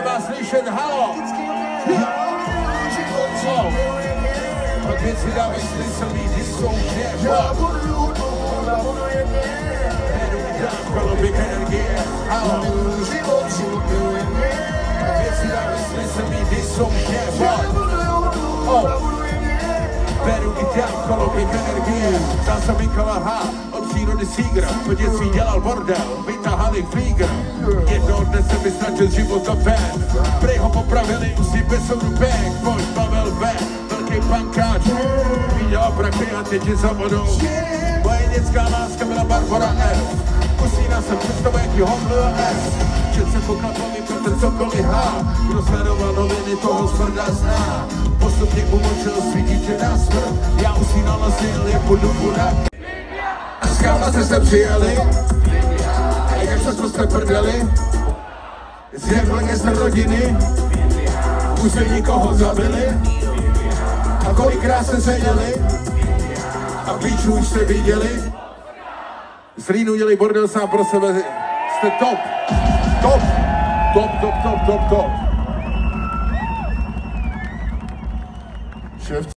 Vás slyšet, halo! Pak věci dávají smysl, víc jsou žeba. Koloběk energie, halo! Pak věci dávají smysl, víc jsou žeba. Beru kytar, koloběk energie, tam jsem Minkala H. Od přírody sígr, po dětství dělal bordel, vytahali flígr. Jednoho dne se mi snažil život za ven. Prej ho popravili, si bez soudu bank. Pojď Pavel V, velký pankáč. Viděla praky a teď je za vodou. Moje dětská láska byla Barbara F. Usíná jsem představu, jaký homlil S. Čet se po kaplami, Petr cokoliv H. Kdo sledoval noviny, toho smrda zná. Postupně umočil svítit, že na smrt. Já usínal a snil, jak po dubu na... S káma se přijeli. A jak často jste prdeli. Z jak jsme rodiny. Už jsme nikoho zabili. A kolikrát se seděli. A píčů už jste viděli. Z Rýnu dělej bordel sám pro sebe. Jste top. Top. Top, top, top, top, top. Šéf.